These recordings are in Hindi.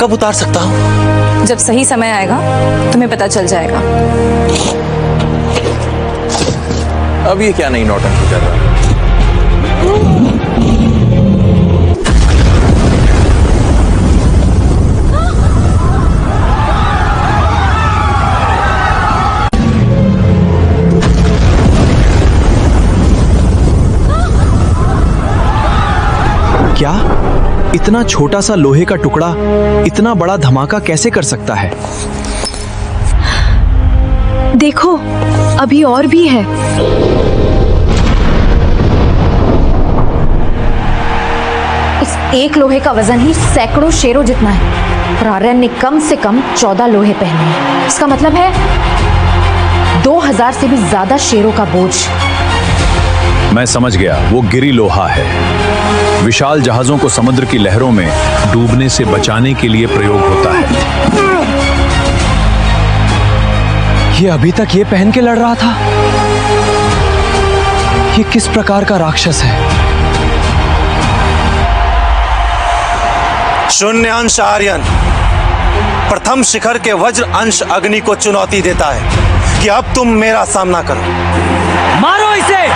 कब उतार सकता हूँ? जब सही समय आएगा तुम्हें पता चल जाएगा। अब ये क्या नई नौटंकी कर रहा है? क्या इतना छोटा सा लोहे का टुकड़ा इतना बड़ा धमाका कैसे कर सकता है? देखो, अभी और भी है। इस एक लोहे का वजन ही सैकड़ों शेरों जितना है और आर्यन ने कम से कम 14 लोहे पहने हैं। इसका मतलब है 2000 से भी ज्यादा शेरों का बोझ। मैं समझ गया, वो गिरी लोहा है। विशाल जहाजों को समुद्र की लहरों में डूबने से बचाने के लिए प्रयोग होता है। ये अभी तक ये पहन के लड़ रहा था? ये किस प्रकार का राक्षस है? शून्य अंश आर्यन प्रथम शिखर के वज्र अंश अग्नि को चुनौती देता है कि अब तुम मेरा सामना करो। मारो इसे!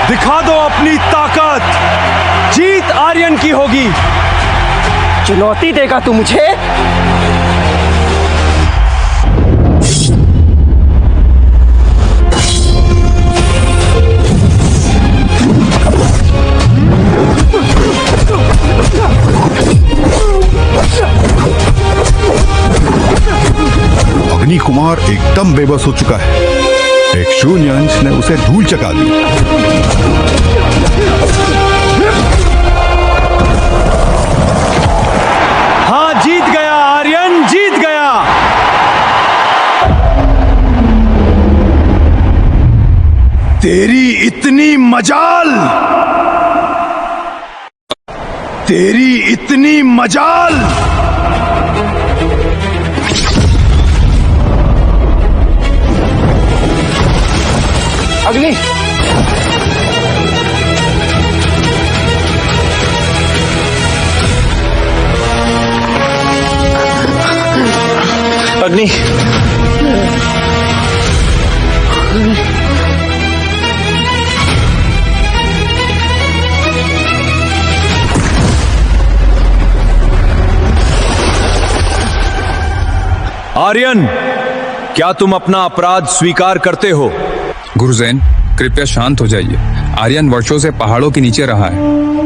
दिखा दो अपनी ताकत! जीत आर्यन की होगी। चुनौती देगा तू मुझे? अग्नि कुमार एकदम बेबस हो चुका है। एक शून्य अंश ने उसे धूल चका दी। हाँ, जीत गया आर्यन, जीत गया। तेरी इतनी मजाल! तेरी इतनी मजाल! अग्नि! अग्नि, आर्यन, क्या तुम अपना अपराध स्वीकार करते हो? गुरुजैन, कृपया शांत हो जाइए। आर्यन वर्षों से पहाड़ों के नीचे रहा है।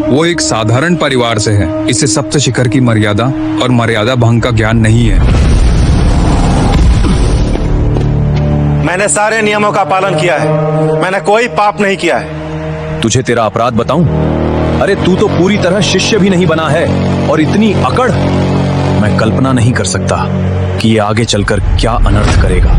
वो एक साधारण परिवार से है। इसे सप्त शिखर की मर्यादा और मर्यादा भंग का ज्ञान नहीं है। मैंने सारे नियमों का पालन किया है। मैंने कोई पाप नहीं किया है। तुझे तेरा अपराध बताऊं? अरे तू तो पूरी तरह शिष्य भी नहीं बना है, और इतनी अकड़! मैं कल्पना नहीं कर सकता कि ये आगे चलकर क्या अनर्थ करेगा।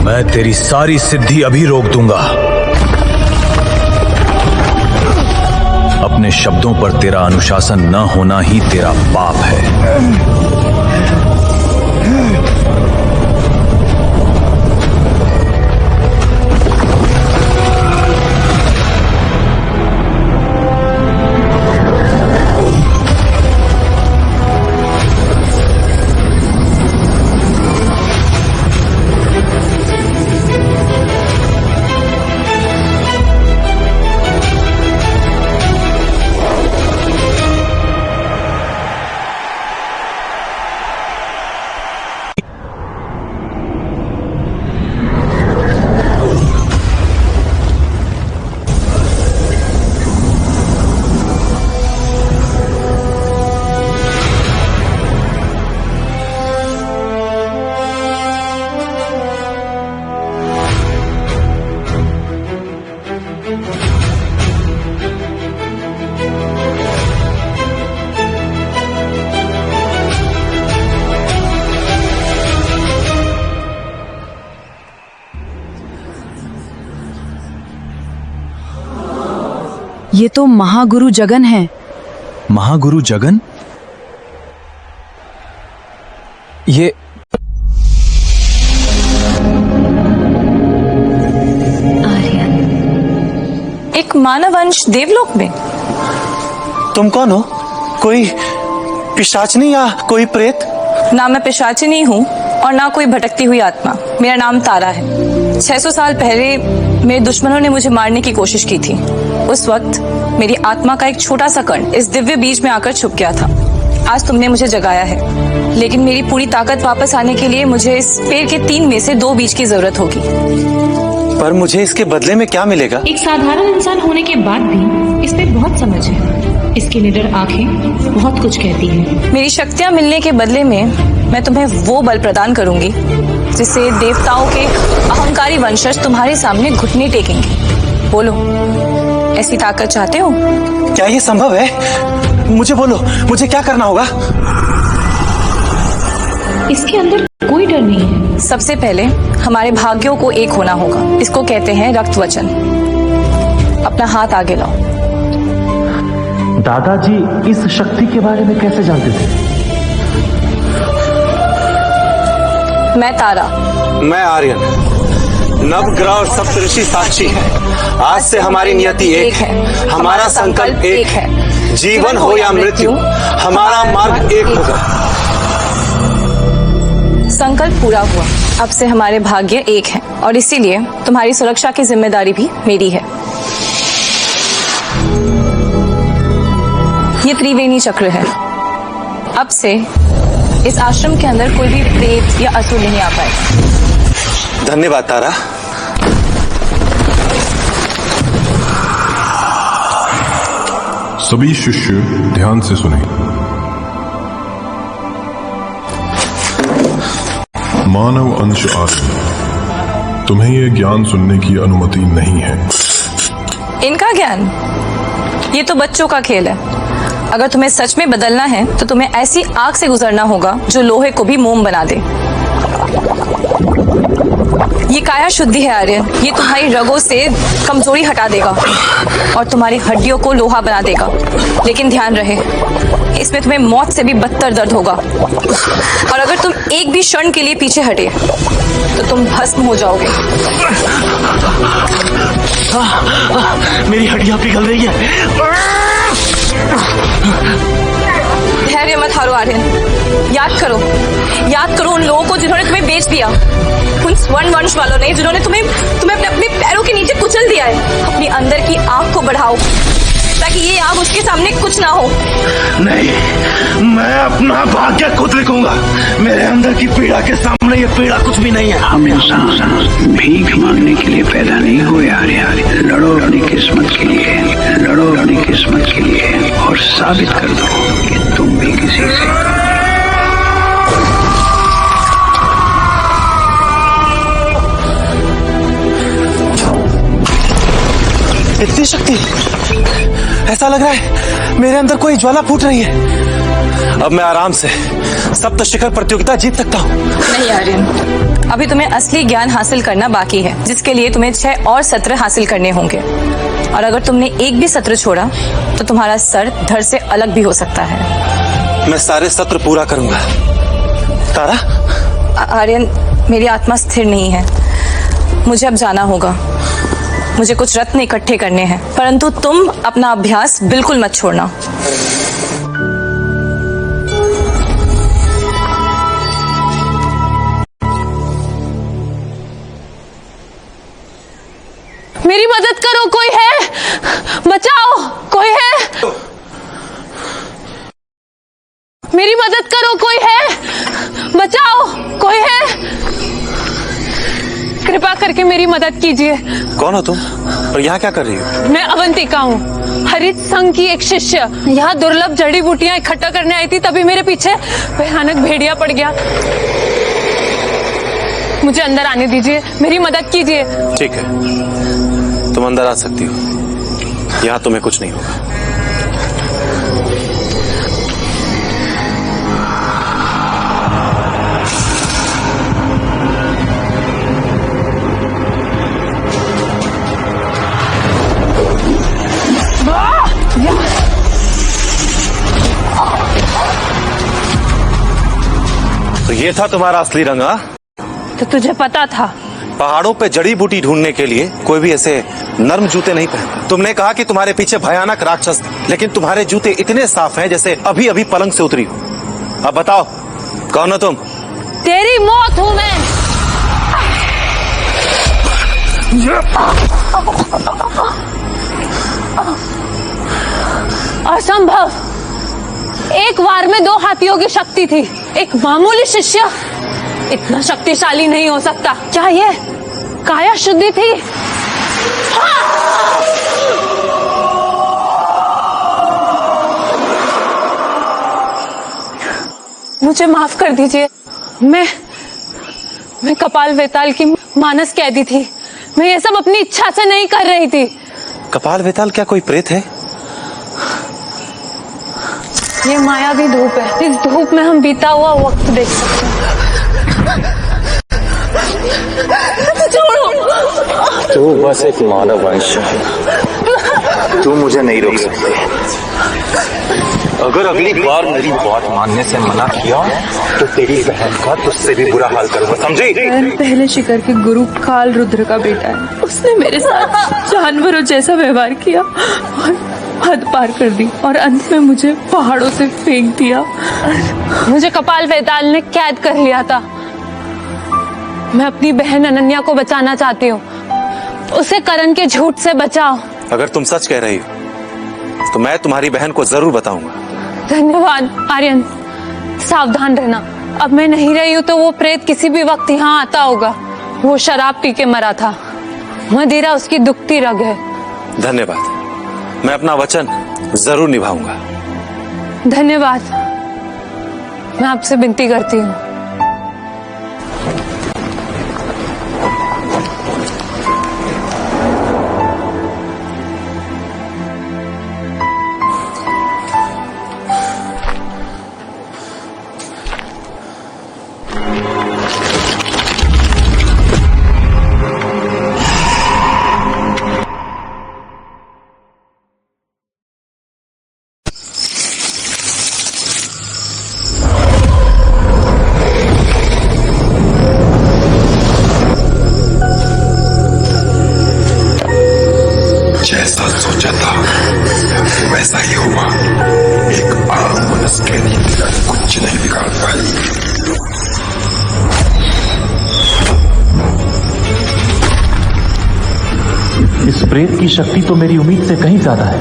मैं तेरी सारी सिद्धि अभी रोक दूंगा। अपने शब्दों पर तेरा अनुशासन न होना ही तेरा पाप है। ये तो महागुरु जगन है। महागुरु जगन? एक मानव अंश देवलोक में। तुम कौन हो? कोई पिशाचनी या कोई प्रेत? ना मैं पिशाचिनी हूँ और ना कोई भटकती हुई आत्मा। मेरा नाम तारा है। 600 साल पहले मेरे दुश्मनों ने मुझे मारने की कोशिश की थी। उस वक्त मेरी आत्मा का एक छोटा सा कण इस दिव्य बीज में आकर छुप गया था। आज तुमने मुझे जगाया है, लेकिन मेरी पूरी ताकत वापस आने के लिए मुझे इस पेड़ के 3 में से 2 बीज की जरूरत होगी। पर मुझे इसके बदले में क्या मिलेगा? एक साधारण इंसान होने के बाद भी इस पे बहुत समझ है। इसकी निडर आंखें बहुत कुछ कहती हैं। मेरी शक्तियां मिलने के बदले में मैं तुम्हें वो बल प्रदान करूंगी जिससे देवताओं के अहंकारी वंशज तुम्हारे सामने घुटने टेकेंगे। बोलो, ऐसी ताकत चाहते हो? क्या ये संभव है? मुझे बोलो, मुझे क्या करना होगा? इसके अंदर कोई डर नहीं है। सबसे पहले हमारे भाग्यों को एक होना होगा। इसको कहते हैं रक्त वचन। अपना हाथ आगे लाओ। दादाजी इस शक्ति के बारे में कैसे जानते थे? मैं तारा। मैं आर्यन। नवग्रह और सप्तऋषि साक्षी है। आज से हमारी नियति एक है, हमारा संकल्प एक है। जीवन हो या मृत्यु, हमारा मार्ग एक होगा। संकल्प पूरा हुआ। अब से हमारे भाग्य एक हैं और इसीलिए तुम्हारी सुरक्षा की जिम्मेदारी भी मेरी है। ये त्रिवेणी चक्र है। अब से इस आश्रम के अंदर कोई भी प्रेत या असुर नहीं आ पाएगा। धन्यवाद तारा। सभी शिष्य ध्यान से सुने। मानव अंश आर्यन, तुम्हें यह ज्ञान सुनने की अनुमति नहीं है। इनका ज्ञान? ये तो बच्चों का खेल है। अगर तुम्हें सच में बदलना है तो तुम्हें ऐसी आग से गुजरना होगा जो लोहे को भी मोम बना दे। ये काया शुद्धि है आर्यन। ये तुम्हारी रगों से कमजोरी हटा देगा और तुम्हारी हड्डियों को लोहा बना देगा। लेकिन ध्यान रहे, इसमें तुम्हें मौत से भी बदतर दर्द होगा। और अगर तुम एक भी क्षण के लिए पीछे हटे तो तुम भस्म हो जाओगे। मेरी हड्डियां पिघल रही है। धैर्य मत हारो आर्यन। याद करो उन लोगों को जिन्होंने तुम्हें बेच दिया, उन स्वर्ण वंश वालों ने जिन्होंने तुम्हें अपने पैरों के नीचे कुचल दिया है। अपनी अंदर की आग को बढ़ाओ ताकि ये आग उसके सामने कुछ ना हो। नहीं, मैं अपना भाग्य खुद लिखूंगा। मेरे अंदर की पीड़ा के सामने ये पीड़ा कुछ भी नहीं है। हम इंसान भीख मांगने के लिए पैदा नहीं हुए आर्य। लड़ो अपनी किस्मत के लिए, लड़ो अपनी किस्मत के लिए और साबित कर दो कि तुम भी किसी से। इतनी शक्ति! ऐसा लग रहा है मेरे अंदर कोई ज्वाला फूट रही है। अब मैं आराम से सप्त शिखर प्रतियोगिता जीत सकता हूँ। नहीं आर्यन, अभी तुम्हें असली ज्ञान हासिल करना बाकी है, जिसके लिए तुम्हें 6 और सत्र हासिल करने होंगे। और अगर तुमने एक भी सत्र छोड़ा तो तुम्हारा सर धड़ से अलग भी हो सकता है। मैं सारे सत्र पूरा करूंगा। तारा? आर्यन, मेरी आत्मा स्थिर नहीं है। मुझे अब जाना होगा। मुझे कुछ रत्न इकट्ठे करने हैं, परंतु तुम अपना अभ्यास बिल्कुल मत छोड़ना। मेरी मदद करो, कोई है? बचाओ, कोई है? मेरी मदद करो, कोई है? बचाओ, कोई है? कृपा करके मेरी मदद कीजिए। कौन हो तुम और यहाँ क्या कर रही हो? मैं अवंतिका हूँ, हरित संघ की एक शिष्य। यहाँ दुर्लभ जड़ी बूटियां इकट्ठा करने आई थी, तभी मेरे पीछे भयानक भेड़िया पड़ गया। मुझे अंदर आने दीजिए, मेरी मदद कीजिए। ठीक है, तुम अंदर आ सकती हो। यहाँ तुम्हें कुछ नहीं होगा। तो ये था तुम्हारा असली रंग? हाँ, तो तुझे पता था पहाड़ों पे जड़ी बूटी ढूंढने के लिए कोई भी ऐसे नर्म जूते नहीं पहनता। तुमने कहा कि तुम्हारे पीछे भयानक राक्षस, लेकिन तुम्हारे जूते इतने साफ हैं जैसे अभी अभी पलंग से उतरी हो। अब बताओ कौन हो तुम? तेरी मौत हूं मैं। असंभव। एक वार में 2 हाथियों की शक्ति थी। एक मामूली शिष्य इतना शक्तिशाली नहीं हो सकता। क्या ये काया शुद्धि थी? मुझे माफ कर दीजिए। मैं कपाल वेताल की मानस कैदी थी। मैं ये सब अपनी इच्छा से नहीं कर रही थी। कपाल वेताल क्या कोई प्रेत है? ये मायावी धूप है। इस धूप में हम बीता हुआ वक्त देख सकते हैं। छोड़ो। तू बस एक मानव अंश है, तू मुझे नहीं रोक सकती। अगर अगली बार मेरी बात मानने से मना किया तो तेरी बहन का तुझसे भी बुरा हाल करूंगा, समझी? पहले शिखर के गुरु काल रुद्र का बेटा है। उसने मेरे साथ जानवरों जैसा व्यवहार किया और हद पार कर दी और अंत में मुझे पहाड़ों से फेंक दिया। मुझे कपाल वेताल ने कैद कर लिया था। मैं अपनी बहन अनन्या को बचाना चाहती हूँ। उसे करण के झूठ से बचाओ। अगर तुम सच कह रही हो तो मैं तुम्हारी बहन को जरूर बताऊंगा। धन्यवाद आर्यन। सावधान रहना। अब मैं नहीं रही हूँ तो वो प्रेत किसी भी वक्त यहाँ आता होगा। वो शराब पी के मरा था। मदिरा उसकी दुखती रग है। धन्यवाद। मैं अपना वचन जरूर निभाऊंगा। धन्यवाद। मैं आपसे विनती करती हूँ। जैसा सोचा था वैसा ही हुआ। एक आम मनुष्य के नीति का कुछ नहीं बिगाड़ पाई। इस प्रेत की शक्ति तो मेरी उम्मीद से कहीं ज्यादा है।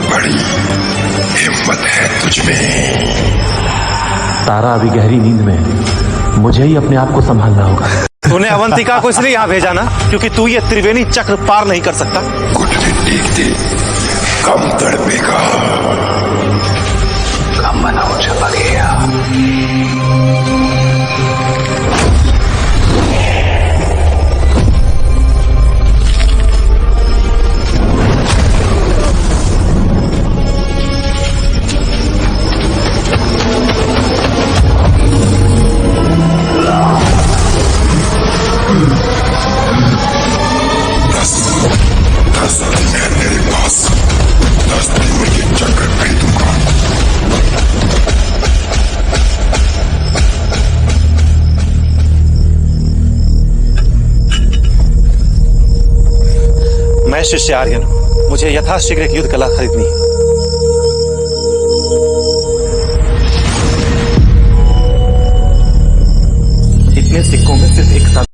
बड़ी हिम्मत है तुझमें। तारा अभी गहरी नींद में है। मुझे ही अपने आप को संभालना होगा। तूने अवंतिका को इसलिए यहाँ भेजा ना क्योंकि तू ये त्रिवेणी चक्र पार नहीं कर सकता। घुटने टेक दे, कम तड़पेगा। कम मनो झपकेगा। मैं शिष्य आर्यन हूं। मुझे यथाशीघ्र एक युद्ध कला खरीदनी है। इतने सिक्कों में सिर्फ एक